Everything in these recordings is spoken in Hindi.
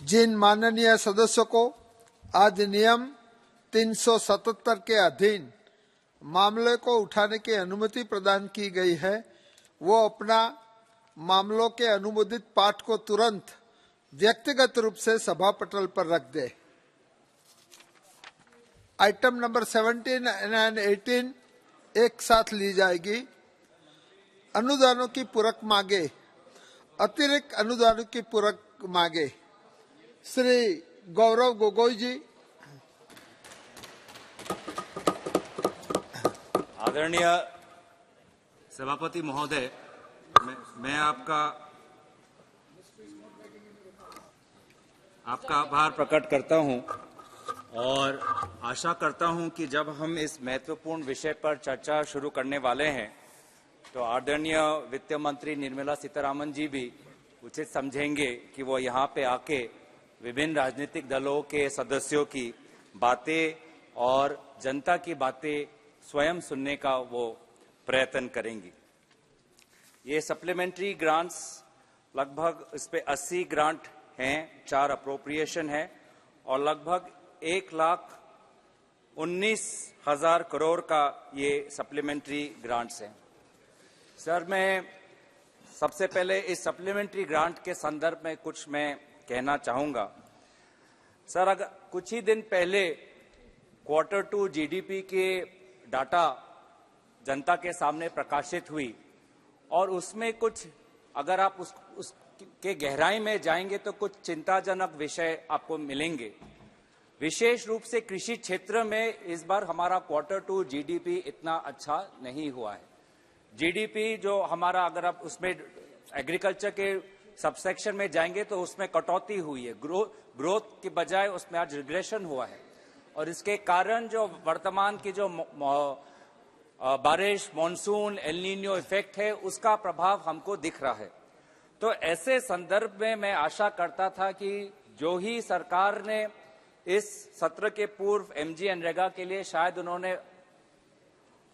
जिन माननीय सदस्यों को आज नियम 377 के अधीन मामले को उठाने की अनुमति प्रदान की गई है, वो अपना मामलों के अनुमोदित पाठ को तुरंत व्यक्तिगत रूप से सभा पटल पर रख दे। आइटम नंबर 17 एंड 18 एक साथ ली जाएगी। अनुदानों की पूरक मांगे, अतिरिक्त अनुदानों की पूरक मांगे। श्री गौरव गोगोई जी। आदरणीय सभापति महोदय, मैं आपका आभार प्रकट करता हूं और आशा करता हूं कि जब हम इस महत्वपूर्ण विषय पर चर्चा शुरू करने वाले हैं तो आदरणीय वित्त मंत्री निर्मला सीतारामन जी भी उचित समझेंगे कि वो यहाँ पे आके विभिन्न राजनीतिक दलों के सदस्यों की बातें और जनता की बातें स्वयं सुनने का वो प्रयत्न करेंगी। ये सप्लीमेंट्री ग्रांट्स लगभग इस पे 80 ग्रांट हैं, 4 अप्रोप्रिएशन है और लगभग 1,19,000 करोड़ का ये सप्लीमेंट्री ग्रांट्स हैं। सर, मैं सबसे पहले इस सप्लीमेंट्री ग्रांट के संदर्भ में कुछ मैं कहना चाहूंगा। सर, अगर कुछ ही दिन पहले Q2 GDP के डाटा जनता के सामने प्रकाशित हुई और उसमें कुछ अगर आप उसके गहराई में जाएंगे तो कुछ चिंताजनक विषय आपको मिलेंगे। विशेष रूप से कृषि क्षेत्र में इस बार हमारा Q2 GDP इतना अच्छा नहीं हुआ है। GDP जो हमारा, अगर आप उसमें एग्रीकल्चर के सबसेक्शन में जाएंगे तो उसमें कटौती हुई है, ग्रोथ की बजाय उसमें आज रिग्रेशन हुआ है और इसके कारण जो वर्तमान की जो बारिश, मॉनसून, एल नीनो इफेक्ट है उसका प्रभाव हमको दिख रहा है। तो ऐसे संदर्भ में मैं आशा करता था कि जो ही सरकार ने इस सत्र के पूर्व MGNREGA के लिए शायद उन्होंने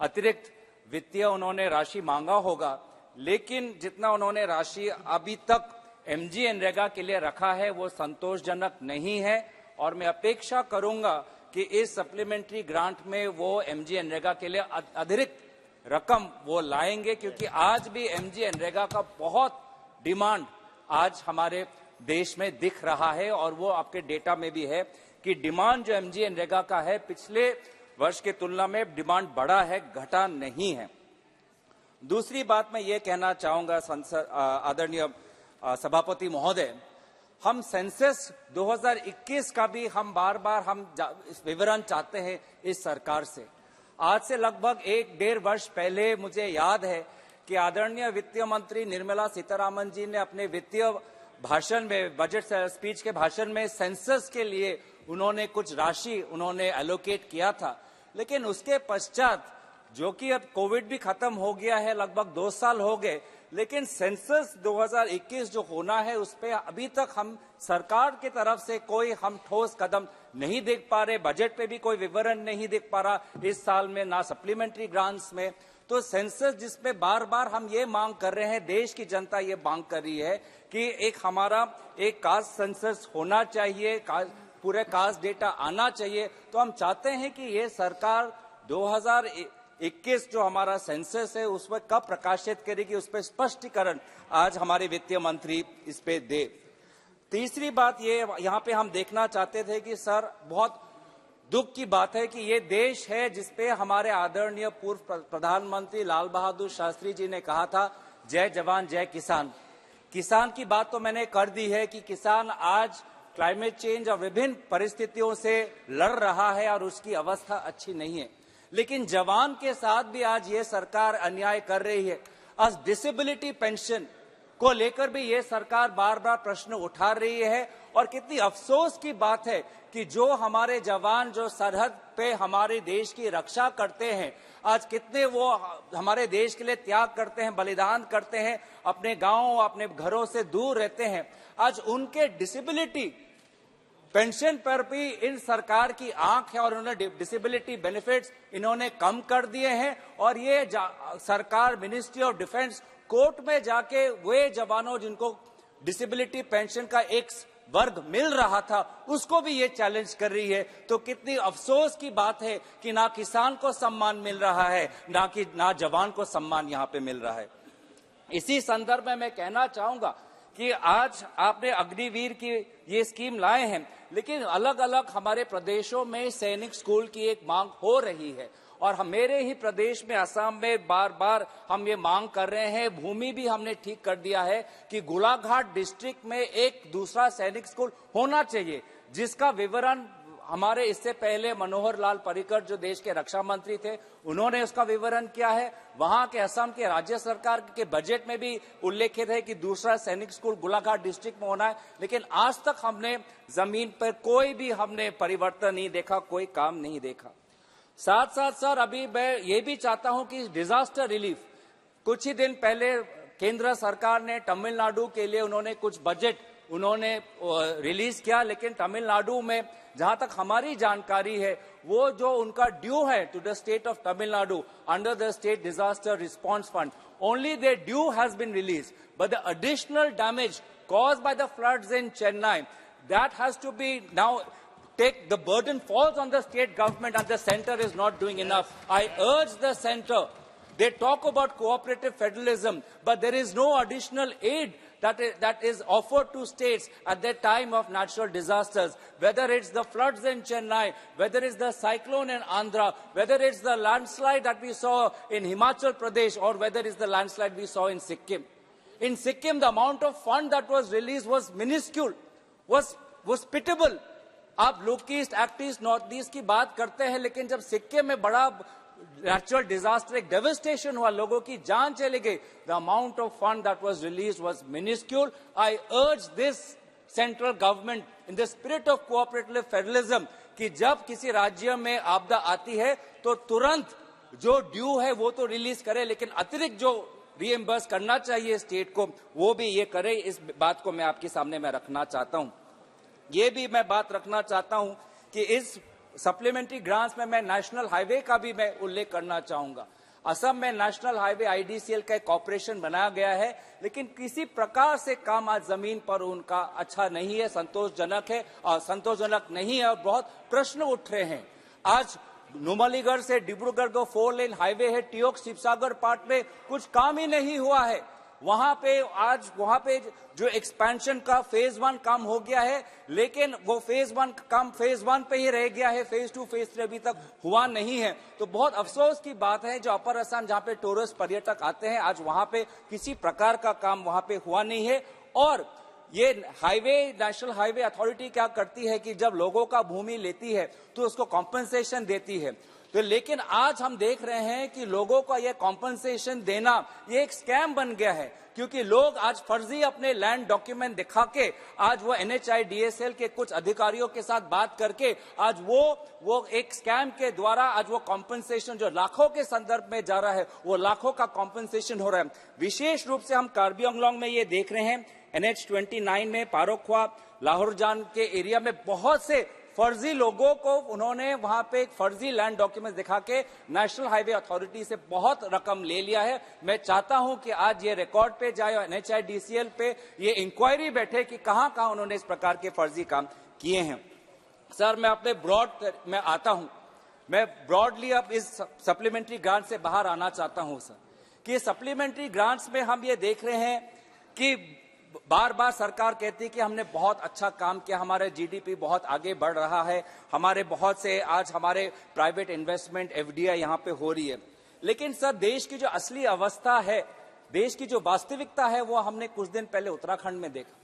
अतिरिक्त वित्तीय राशि मांगा होगा, लेकिन जितना उन्होंने राशि अभी तक MGNREGA के लिए रखा है वो संतोषजनक नहीं है और मैं अपेक्षा करूंगा कि इस सप्लीमेंट्री ग्रांट में वो MGNREGA के लिए अतिरिक्त रकम वो लाएंगे, क्योंकि आज भी MGNREGA का बहुत डिमांड आज हमारे देश में दिख रहा है और वो आपके डेटा में भी है कि डिमांड जो MGNREGA का है पिछले वर्ष की तुलना में डिमांड बढ़ा है, घटा नहीं है। दूसरी बात मैं ये कहना चाहूंगा आदरणीय सभापति महोदय, हम सेंसस 2021 का भी हम बार-बार विवरण चाहते हैं इस सरकार से। आज से लगभग 1-1.5 वर्ष पहले मुझे याद है कि आदरणीय वित्तीय मंत्री निर्मला सीतारामन जी ने अपने वित्तीय भाषण में, बजट स्पीच के भाषण में सेंसस के लिए उन्होंने कुछ राशि एलोकेट किया था, लेकिन उसके पश्चात जो कि अब कोविड भी खत्म हो गया है, लगभग 2 साल हो गए, लेकिन सेंसस 2021 जो होना है उस पे अभी तक हम सरकार की तरफ से कोई हम ठोस कदम नहीं देख पा रहे। बजट पे भी कोई विवरण नहीं देख पा रहा इस साल में, ना सप्लीमेंट्री ग्रांट्स में। तो सेंसस जिसपे बार-बार हम ये मांग कर रहे हैं, देश की जनता ये मांग कर रही है कि हमारा एक कास्ट सेंसस होना चाहिए, पूरे कास्ट डेटा आना चाहिए। तो हम चाहते हैं कि ये सरकार 2021 जो हमारा सेंसस है उसमें कब प्रकाशित करेगी, उस पर स्पष्टीकरण आज हमारे वित्तीय मंत्री इस पे दे। तीसरी बात ये यहाँ पे हम देखना चाहते थे कि सर, बहुत दुख की बात है कि ये देश है जिसपे हमारे आदरणीय पूर्व प्रधानमंत्री लाल बहादुर शास्त्री जी ने कहा था, जय जवान जय किसान। किसान की बात तो मैंने कर दी है कि किसान आज क्लाइमेट चेंज और विभिन्न परिस्थितियों से लड़ रहा है और उसकी अवस्था अच्छी नहीं है, लेकिन जवान के साथ भी आज ये सरकार अन्याय कर रही है। आज डिसेबिलिटी पेंशन को लेकर भी ये सरकार बार-बार प्रश्न उठा रही है और कितनी अफसोस की बात है कि जो हमारे जवान जो सरहद पे हमारे देश की रक्षा करते हैं, आज कितने वो हमारे देश के लिए त्याग करते हैं, बलिदान करते हैं, अपने गांव, अपने घरों से दूर रहते हैं। आज उनके डिसेबिलिटी पेंशन पर भी इन सरकार की आंख है और उन्होंने डिसेबिलिटी बेनिफिट्स इन्होंने कम कर दिए हैं और ये सरकार मिनिस्ट्री ऑफ डिफेंस कोर्ट में जाके वे जवानों जिनको डिसेबिलिटी पेंशन का एक वर्ग मिल रहा था उसको भी ये चैलेंज कर रही है। तो कितनी अफसोस की बात है कि ना किसान को सम्मान मिल रहा है, ना जवान को सम्मान यहाँ पे मिल रहा है। इसी संदर्भ में मैं कहना चाहूंगा कि आज आपने अग्निवीर की ये स्कीम लाए हैं, लेकिन अलग अलग हमारे प्रदेशों में सैनिक स्कूल की एक मांग हो रही है और मेरे ही प्रदेश में असम में बार बार हम ये मांग कर रहे हैं। भूमि भी हमने ठीक कर दिया है कि गोलाघाट डिस्ट्रिक्ट में एक दूसरा सैनिक स्कूल होना चाहिए, जिसका विवरण हमारे इससे पहले मनोहर लाल पर्रिकर जो देश के रक्षा मंत्री थे उन्होंने उसका विवरण किया है। वहां के असम के राज्य सरकार के बजट में भी उल्लेखित है कि दूसरा सैनिक स्कूल गोलाघाट डिस्ट्रिक्ट में होना है, लेकिन आज तक हमने जमीन पर कोई भी हमने परिवर्तन नहीं देखा, कोई काम नहीं देखा। साथ साथ सर अभी मैं ये भी चाहता हूं कि डिजास्टर रिलीफ, कुछ ही दिन पहले केंद्र सरकार ने तमिलनाडु के लिए उन्होंने कुछ बजट उन्होंने रिलीज किया, लेकिन तमिलनाडु में जहां तक हमारी जानकारी है वो जो उनका ड्यू है to the state of Tamil Nadu under the state disaster response fund, only their due has been release, but the additional damage caused by the floods in Chennai, that has to be now the burden falls on the state government and the center is not doing enough. I urge the center, they talk about cooperative federalism, but there is no additional aid that is offered to states at the time of natural disasters, whether it's the floods in Chennai, whether it's the cyclone in Andhra, whether it's the landslide that we saw in Himachal Pradesh, or whether it's the landslide we saw in Sikkim. In Sikkim, the amount of fund that was released was minuscule, was pitiable. आप लोग east, act east, north east की बात करते हैं, लेकिन जब सिक्किम में बड़ा नेचुरल डिजास्टर, एक डेवस्टेशन हुआ, लोगों की जान चली गई, the amount of fund that was released was miniscule. I urge this central government in the spirit of cooperative federalism कि जब किसी राज्य में आपदा आती है तो तुरंत जो ड्यू है वो तो रिलीज करे, लेकिन अतिरिक्त जो रीएम्बर्स करना चाहिए स्टेट को वो भी ये करे। इस बात को मैं आपके सामने मैं रखना चाहता हूं। ये भी मैं बात रखना चाहता हूं कि इस सप्लीमेंट्री ग्रांट्स में मैं नेशनल हाईवे का भी मैं उल्लेख करना चाहूंगा। असम में नेशनल हाईवे आईडीसीएल का एक ऑपरेशन बनाया गया है, लेकिन किसी प्रकार से काम आज जमीन पर उनका अच्छा नहीं है, संतोषजनक है और संतोषजनक नहीं है और बहुत प्रश्न उठ रहे हैं। आज नुमलीगढ़ से डिब्रूगढ़ को 4 लेन हाईवे है, टियोक शिवसागर पार्ट में कुछ काम ही नहीं हुआ है। वहां पे जो एक्सपेंशन का फेज 1 काम हो गया है, लेकिन वो फेज 1 काम फेज 1 पे ही रह गया है, फेज 2 फेज 3 अभी तक हुआ नहीं है। तो बहुत अफसोस की बात है, जो अपर असम जहां पे टूरिस्ट पर्यटक आते हैं, आज वहां पे किसी प्रकार का काम वहां पे हुआ नहीं है। और ये नेशनल हाईवे अथॉरिटी क्या करती है कि जब लोगों का भूमि लेती है तो उसको कॉम्पनसेशन देती है, तो लेकिन आज हम देख रहे हैं कि लोगों का यह कॉम्पनसेशन देना ये एक स्कैम बन गया है, क्योंकि लोग आज फर्जी अपने लैंड डॉक्यूमेंट दिखा के आज वो NHIDSL के कुछ अधिकारियों के साथ बात करके आज वो एक स्कैम के द्वारा आज वो कॉम्पनसेशन जो लाखों के संदर्भ में जा रहा है, वो लाखों का कॉम्पनसेशन हो रहा है। विशेष रूप से हम कार्बी आंगलोंग में ये देख रहे हैं, NH29 में पारोख्वा लाहौरजान के एरिया में बहुत से फर्जी लोगों को उन्होंने वहां पे एक फर्जी लैंड डॉक्यूमेंट दिखा के नेशनल हाईवे अथॉरिटी से बहुत रकम ले लिया है। मैं चाहता हूं कि आज ये रिकॉर्ड पे जाए और NHIDCL पे ये इंक्वायरी बैठे कि कहां उन्होंने इस प्रकार के फर्जी काम किए हैं। सर मैं अपने ब्रॉड में आता हूं, मैं ब्रॉडली अब इस सप्लीमेंट्री ग्रांट से बाहर आना चाहता हूं सर, कि सप्लीमेंट्री ग्रांट्स में हम ये देख रहे हैं कि बार बार सरकार कहती है कि हमने बहुत अच्छा काम किया, हमारे जीडीपी बहुत आगे बढ़ रहा है, हमारे बहुत से आज हमारे प्राइवेट इन्वेस्टमेंट FDI यहाँ पे हो रही है। लेकिन सर देश की जो असली अवस्था है, देश की जो वास्तविकता है, वो हमने कुछ दिन पहले उत्तराखंड में देखा।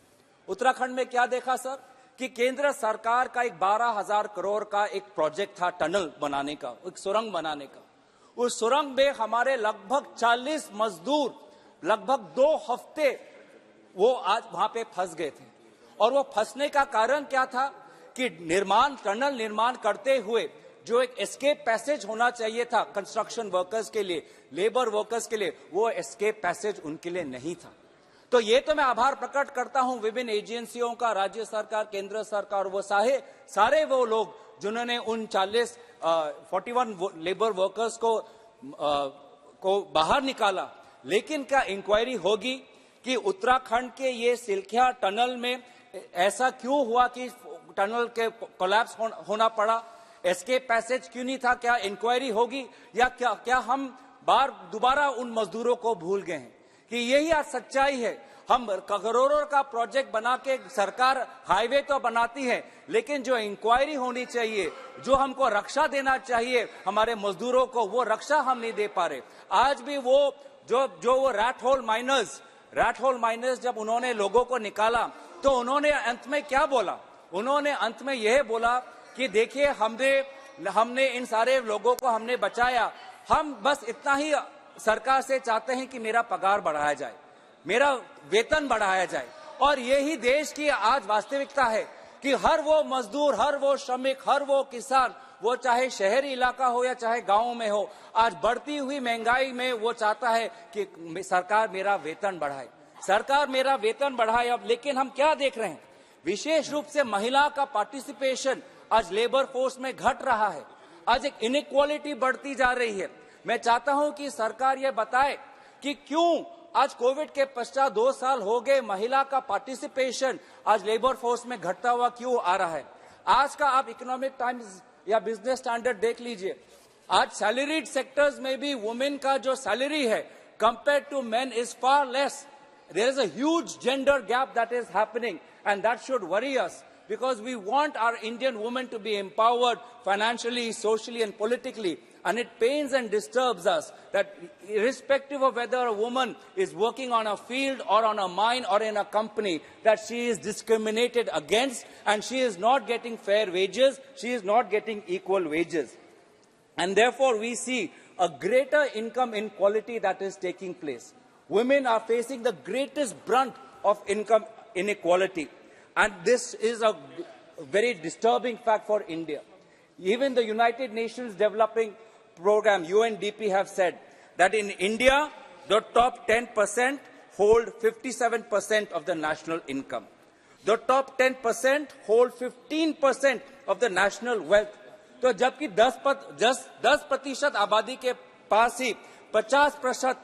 उत्तराखंड में क्या देखा सर कि केंद्र सरकार का एक 12,000 करोड़ का एक प्रोजेक्ट था टनल बनाने का, एक सुरंग बनाने का। उस सुरंग में हमारे लगभग 40 मजदूर लगभग 2 हफ्ते वो आज वहां पे फंस गए थे। और वो फंसने का कारण क्या था कि टनल निर्माण करते हुए जो एक एस्केप पैसेज होना चाहिए था कंस्ट्रक्शन वर्कर्स के लिए, लेबर वर्कर्स के लिए, वो एस्केप पैसेज उनके लिए नहीं था। तो ये तो मैं आभार प्रकट करता हूं विभिन्न एजेंसियों का, राज्य सरकार, केंद्र सरकार, वो सारे वो लोग जिन्होंने उन 41 लेबर वर्कर्स को बाहर निकाला। लेकिन क्या इंक्वायरी होगी कि उत्तराखंड के ये सिलखिया टनल में ऐसा क्यों हुआ कि टनल के कोलैप्स होना पड़ा? एस्केप पैसेज क्यों नहीं था? क्या इंक्वायरी होगी? या क्या हम दोबारा उन मजदूरों को भूल गए हैं? कि यही आज सच्चाई है। हम करोड़ों का प्रोजेक्ट बना के सरकार हाईवे तो बनाती है, लेकिन जो इंक्वायरी होनी चाहिए, जो हमको रक्षा देना चाहिए हमारे मजदूरों को, वो रक्षा हम नहीं दे पा रहे। आज भी वो जो रैट होल माइनर्स जब उन्होंने लोगों को निकाला तो उन्होंने अंत में क्या बोला? उन्होंने अंत में यह बोला कि देखिए हमने इन सारे लोगों को हमने बचाया, हम बस इतना ही सरकार से चाहते हैं कि मेरा पगार बढ़ाया जाए, मेरा वेतन बढ़ाया जाए। और यही देश की आज वास्तविकता है कि हर वो मजदूर, हर वो श्रमिक, हर वो किसान, वो चाहे शहरी इलाका हो या चाहे गांव में हो, आज बढ़ती हुई महंगाई में वो चाहता है कि सरकार मेरा वेतन बढ़ाए, सरकार मेरा वेतन बढ़ाए। अब लेकिन हम क्या देख रहे हैं? विशेष रूप से महिला का पार्टिसिपेशन आज लेबर फोर्स में घट रहा है। आज एक इनइक्वालिटी बढ़ती जा रही है। मैं चाहता हूं कि सरकार यह बताए कि क्यों आज कोविड के पश्चात 2 साल हो गए, महिला का पार्टिसिपेशन आज लेबर फोर्स में घटता हुआ क्यों आ रहा है? आज का आप इकोनॉमिक टाइम्स या बिजनेस स्टैंडर्ड देख लीजिए, आज सैलरीड सेक्टर्स में भी वुमेन का जो सैलरी है compare to men is far less. There is a huge gender gap that is happening and that should worry us, because we want our Indian women to be empowered financially, socially and politically. And it pains and disturbs us that irrespective of whether a woman is working on a field or on a mine or in a company, that she is discriminated against and she is not getting fair wages, she is not getting equal wages. And therefore we see a greater income inequality that is taking place. Women are facing the greatest brunt of income inequality. And this is a very disturbing fact for India. Even the United Nations Developing Program, UNDP, have said that in India, the top 10% hold 57% of the national income. The top 10% hold 15% of the national wealth. तो जबकि 10% आबादी के पास ही 50%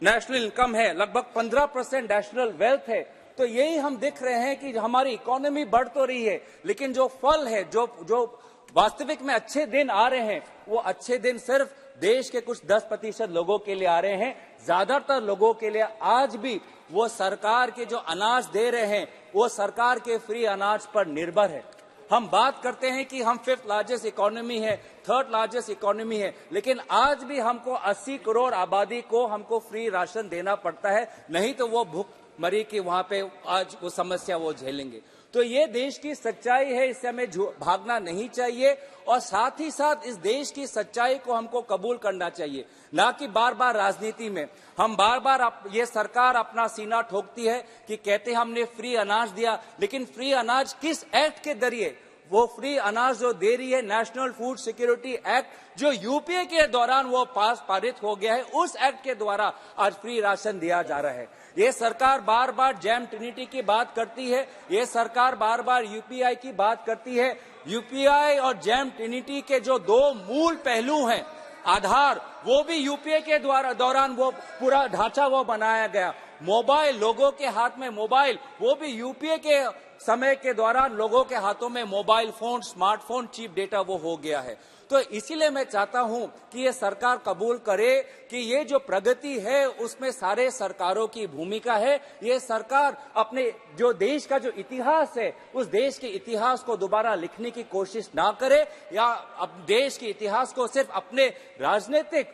नेशनल इनकम है, लगभग 15% नेशनल वेल्थ है, तो यही हम देख रहे हैं कि हमारी इकोनॉमी बढ़ तो रही है, लेकिन जो फल है, जो वास्तविक में अच्छे दिन आ रहे हैं, वो अच्छे दिन सिर्फ देश के कुछ 10% लोगों के लिए आ रहे हैं। ज्यादातर लोगों के लिए आज भी वो सरकार के जो अनाज दे रहे हैं, वो सरकार के फ्री अनाज पर निर्भर है। हम बात करते हैं कि हम 5th लार्जेस्ट इकोनॉमी है, 3rd लार्जेस्ट इकोनॉमी है, लेकिन आज भी हमको 80 करोड़ आबादी को हमको फ्री राशन देना पड़ता है, नहीं तो वो भूख मरी कि वहां पे आज वो समस्या वो झेलेंगे। तो ये देश की सच्चाई है, इससे हमें भागना नहीं चाहिए और साथ ही साथ इस देश की सच्चाई को हमको कबूल करना चाहिए, ना कि बार बार राजनीति में हम बार ये सरकार अपना सीना ठोकती है कि कहते हमने फ्री अनाज दिया, लेकिन फ्री अनाज किस एक्ट के जरिए? वो फ्री अनाज जो दे रही है नेशनल फूड सिक्योरिटी एक्ट, जो यूपीए के दौरान वो पारित हो गया है, उस एक्ट के द्वारा आज फ्री राशन दिया जा रहा है। ये सरकार बार बार जैम ट्रिनिटी की बात करती है, ये सरकार बार बार यूपीआई की बात करती है। यूपीआई और जैम ट्रिनिटी के जो 2 मूल पहलू हैं, आधार, वो भी यूपीए के दौरान वो पूरा ढांचा वो बनाया गया। मोबाइल, लोगों के हाथ में मोबाइल, वो भी यूपीए के समय के दौरान लोगों के हाथों में mobile phone, smartphone, cheap data वो हो गया है। तो इसीलिए मैं चाहता हूं कि ये सरकार कबूल करे कि ये जो प्रगति है उसमें सारे सरकारों की भूमिका है। ये सरकार अपने जो देश का जो इतिहास है, उस देश के इतिहास को दोबारा लिखने की कोशिश ना करे, या अब देश के इतिहास को सिर्फ अपने राजनीतिक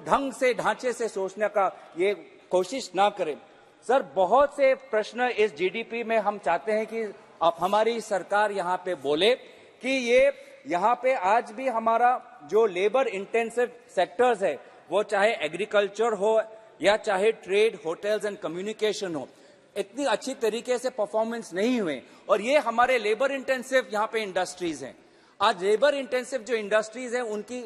ढंग से, ढांचे से सोचने का ये कोशिश ना करे। सर, बहुत से प्रश्न इस जीडीपी में हम चाहते हैं कि अब हमारी सरकार यहाँ पे बोले कि ये यहाँ पे आज भी हमारा जो लेबर इंटेंसिव सेक्टर्स है, वो चाहे एग्रीकल्चर हो या चाहे ट्रेड, होटल्स एंड कम्युनिकेशन हो, इतनी अच्छी तरीके से परफॉर्मेंस नहीं हुए। और ये हमारे लेबर इंटेंसिव यहाँ पे इंडस्ट्रीज हैं। आज लेबर इंटेंसिव जो इंडस्ट्रीज हैं, उनकी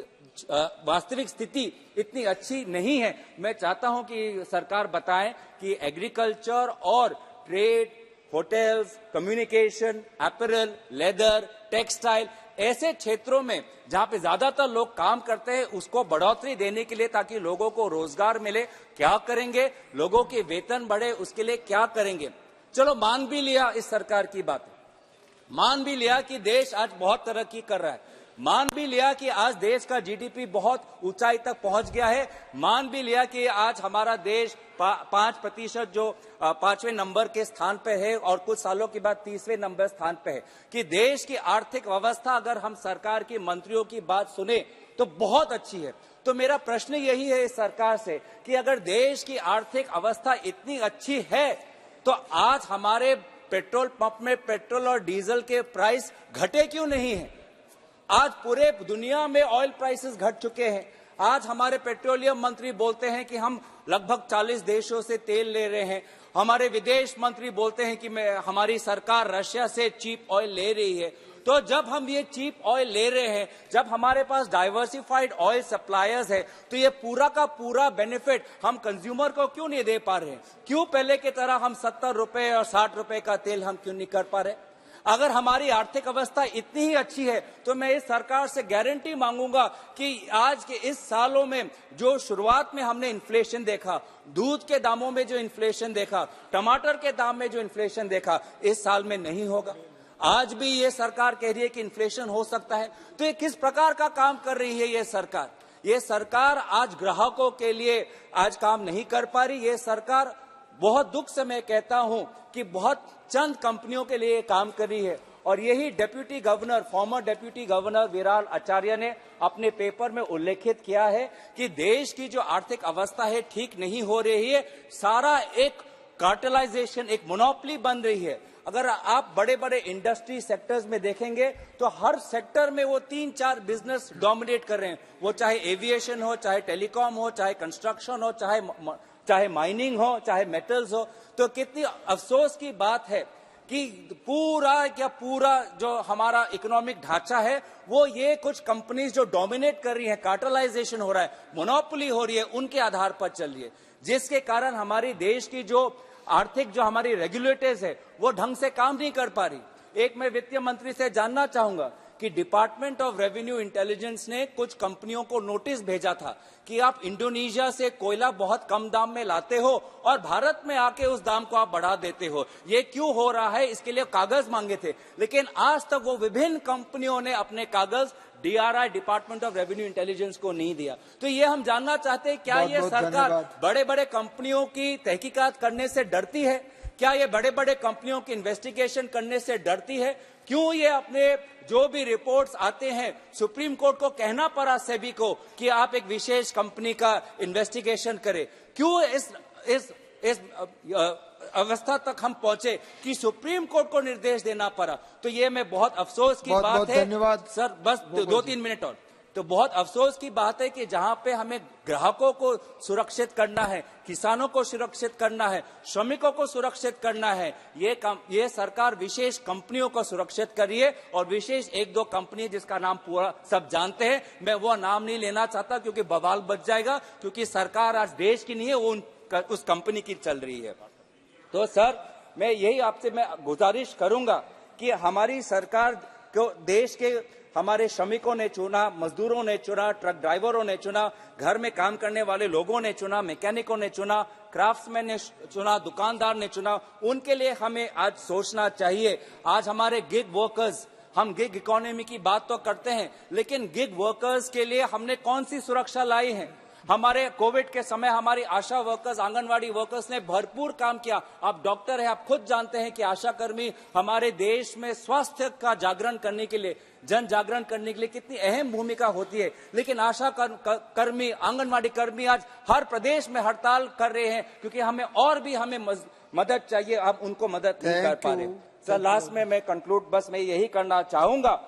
वास्तविक स्थिति इतनी अच्छी नहीं है। मैं चाहता हूं कि सरकार बताए कि एग्रीकल्चर और trade, hotels, communication, apparel, leather, textile, ऐसे क्षेत्रों में जहां पे ज्यादातर लोग काम करते हैं, उसको बढ़ोतरी देने के लिए, ताकि लोगों को रोजगार मिले, क्या करेंगे? लोगों के वेतन बढ़े, उसके लिए क्या करेंगे? चलो मान भी लिया इस सरकार की बात, मान भी लिया कि देश आज बहुत तरक्की कर रहा है, मान भी लिया कि आज देश का जीडीपी बहुत ऊंचाई तक पहुंच गया है, मान भी लिया कि आज हमारा देश 5% जो 5वें नंबर के स्थान पे है और कुछ सालों के बाद 30वें नंबर स्थान पे है, कि देश की आर्थिक व्यवस्था अगर हम सरकार के मंत्रियों की बात सुने तो बहुत अच्छी है। तो मेरा प्रश्न यही है इस सरकार से कि अगर देश की आर्थिक अवस्था इतनी अच्छी है तो आज हमारे पेट्रोल पंप में पेट्रोल और डीजल के प्राइस घटे क्यों नहीं है? आज पूरे दुनिया में ऑयल प्राइसेस घट चुके हैं। आज हमारे पेट्रोलियम मंत्री बोलते हैं कि हम लगभग 40 देशों से तेल ले रहे हैं। हमारे विदेश मंत्री बोलते हैं कि हमारी सरकार रशिया से चीप ऑयल ले रही है। तो जब हम ये चीप ऑयल ले रहे हैं, जब हमारे पास डाइवर्सिफाइड ऑयल सप्लायर्स है, तो ये पूरा का पूरा बेनिफिट हम कंज्यूमर को क्यों नहीं दे पा रहे हैं? क्यों पहले की तरह हम 70 रुपए और 60 रुपए का तेल हम क्यों नहीं कर पा रहे? अगर हमारी आर्थिक अवस्था इतनी ही अच्छी है तो मैं इस सरकार से गारंटी मांगूंगा कि आज के इस सालों में जो शुरुआत में हमने इन्फ्लेशन देखा, दूध के दामों में जो इन्फ्लेशन देखा, टमाटर के दाम में जो इन्फ्लेशन देखा, इस साल में नहीं होगा। आज भी ये सरकार कह रही है कि इन्फ्लेशन हो सकता है, तो ये किस प्रकार का काम कर रही है ये सरकार? ये सरकार आज ग्राहकों के लिए आज काम नहीं कर पा रही। ये सरकार, बहुत दुख से मैं कहता हूं कि बहुत चंद कंपनियों के लिए काम कर रही है। और यही deputy governor, former deputy governor Viral Acharya ने अपने पेपर में उल्लेखित किया है कि देश की जो आर्थिक अवस्था है ठीक नहीं हो रही है, सारा एक कार्टेलाइजेशन, एक मोनोपोली बन रही है। अगर आप बड़े बड़े इंडस्ट्री सेक्टर्स में देखेंगे तो हर सेक्टर में वो 3-4 बिजनेस डोमिनेट कर रहे हैं, वो चाहे एविएशन हो, चाहे टेलीकॉम हो, चाहे कंस्ट्रक्शन हो, चाहे माइनिंग हो, चाहे मेटल्स हो। तो कितनी अफसोस की बात है कि पूरा जो हमारा इकोनॉमिक ढांचा है वो ये कुछ कंपनीज जो डोमिनेट कर रही हैं, कार्टेलाइजेशन हो रहा है, मोनोपोली हो रही है, उनके आधार पर चल रही है, जिसके कारण हमारी देश की जो आर्थिक जो हमारी रेगुलेटर्स है वो ढंग से काम नहीं कर पा रही। एक मैं वित्त मंत्री से जानना चाहूंगा कि डिपार्टमेंट ऑफ रेवेन्यू इंटेलिजेंस ने कुछ कंपनियों को नोटिस भेजा था कि आप इंडोनेशिया से कोयला बहुत कम दाम में लाते हो और भारत में आके उस दाम को आप बढ़ा देते हो, ये क्यों हो रहा है? इसके लिए कागज मांगे थे, लेकिन आज तक वो विभिन्न कंपनियों ने अपने कागज DRI, department of revenue intelligence को नहीं दिया। तो ये हम जानना चाहते हैं, क्या ये सरकार बड़े बड़े कंपनियों की तहकीकात करने से डरती है? क्या ये बड़े बड़े कंपनियों की इन्वेस्टिगेशन करने से डरती है? क्यों ये अपने जो भी रिपोर्ट्स आते हैं, सुप्रीम कोर्ट को कहना पड़ा सेबी को कि आप एक विशेष कंपनी का इन्वेस्टिगेशन करें? क्यों इस अवस्था तक हम पहुंचे कि सुप्रीम कोर्ट को निर्देश देना पड़ा? तो ये मैं बहुत अफसोस की बात है। धन्यवाद सर, बस 2-3 मिनट और। तो बहुत अफसोस की बात है कि जहां पे हमें ग्राहकों को सुरक्षित करना है, किसानों को सुरक्षित करना है, श्रमिकों को सुरक्षित करना है, ये सरकार विशेष कंपनियों को सुरक्षित करिए, और विशेष 1-2 कंपनी जिसका नाम पूरा सब जानते हैं, मैं वो नाम नहीं लेना चाहता क्योंकि बवाल बच जाएगा, क्योंकि सरकार आज देश की नहीं है, वो उस कंपनी की चल रही है। तो सर, मैं यही आपसे मैं गुजारिश करूंगा कि हमारी सरकार को देश के हमारे श्रमिकों ने चुना, मजदूरों ने चुना, ट्रक ड्राइवरों ने चुना, घर में काम करने वाले लोगों ने चुना, मैकेनिकों ने चुना, क्राफ्ट्समैन ने चुना, दुकानदार ने चुना, उनके लिए हमें आज सोचना चाहिए। आज हमारे गिग वर्कर्स, हम गिग इकोनॉमी की बात तो करते हैं, लेकिन गिग वर्कर्स के लिए हमने कौन सी सुरक्षा लाई है? हमारे कोविड के समय हमारी आशा वर्कर्स, आंगनवाड़ी वर्कर्स ने भरपूर काम किया। आप डॉक्टर हैं, आप खुद जानते हैं कि आशा कर्मी हमारे देश में स्वास्थ्य का जागरण करने के लिए, जन जागरण करने के लिए कितनी अहम भूमिका होती है। लेकिन आशा कर्मी, आंगनवाड़ी कर्मी आज हर प्रदेश में हड़ताल कर रहे हैं क्योंकि हमें मदद चाहिए, हम उनको मदद नहीं कर पा रहे। सर, लास्ट में मैं कंक्लूड बस मैं यही करना चाहूंगा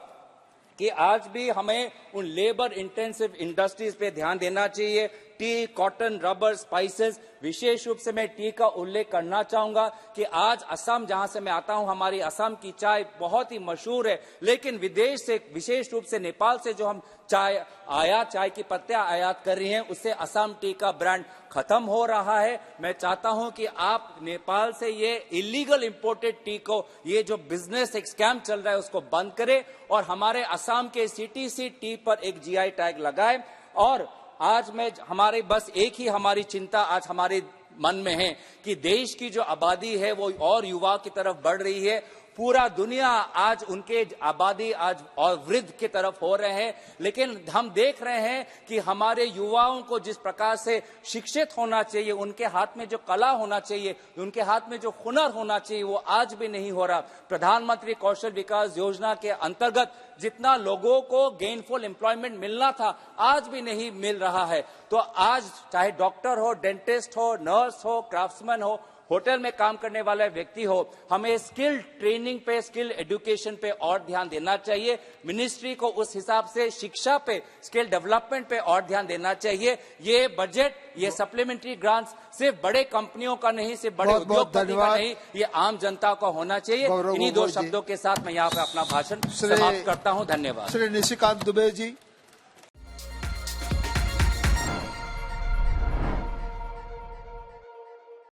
कि आज भी हमें उन लेबर इंटेंसिव इंडस्ट्रीज पे ध्यान देना चाहिए। टी, कॉटन, रबर, स्पाइसेस, विशेष रूप से मैं टी का उल्लेख करना चाहूंगा कि आज असम, जहां से मैं आता हूं, हमारी असम की चाय बहुत ही मशहूर है, लेकिन विदेश से, विशेष रूप से नेपाल से जो हम चाय की पत्तियां आयात कर रही हैं, उससे असम टी का ब्रांड खत्म हो रहा है। मैं चाहता हूं कि आप नेपाल से ये इलीगल इंपोर्टेड टी को, ये जो बिजनेस एक स्कैम चल रहा है, उसको बंद करें और हमारे असम के सीटीसी टी पर एक जीआई टैग लगाए। और आज हमारी बस एक ही हमारी चिंता आज हमारी मन में है कि देश की जो आबादी है वो और युवा की तरफ बढ़ रही है। पूरा दुनिया आज उनके आबादी आज और वृद्ध की तरफ हो रहे हैं, लेकिन हम देख रहे हैं कि हमारे युवाओं को जिस प्रकार से शिक्षित होना चाहिए, उनके हाथ में जो कला होना चाहिए, उनके हाथ में जो हुनर होना चाहिए, वो आज भी नहीं हो रहा। प्रधानमंत्री कौशल विकास योजना के अंतर्गत जितना लोगों को गेनफुल एम्प्लॉयमेंट मिलना था, आज भी नहीं मिल रहा है। तो आज चाहे डॉक्टर हो, डेंटिस्ट हो, नर्स हो, क्राफ्ट्समैन हो, होटल में काम करने वाला व्यक्ति हो, हमें स्किल ट्रेनिंग पे, स्किल एजुकेशन पे और ध्यान देना चाहिए। मिनिस्ट्री को उस हिसाब से शिक्षा पे, स्किल डेवलपमेंट पे और ध्यान देना चाहिए। ये बजट, ये सप्लीमेंट्री ग्रांट्स सिर्फ बड़े कंपनियों का नहीं, सिर्फ बड़े उद्योगपति का नहीं, ये आम जनता का होना चाहिए। इन्हीं दो शब्दों के साथ मैं यहाँ पे अपना भाषण समाप्त करता हूँ। धन्यवाद। श्री निशिकांत दुबे जी।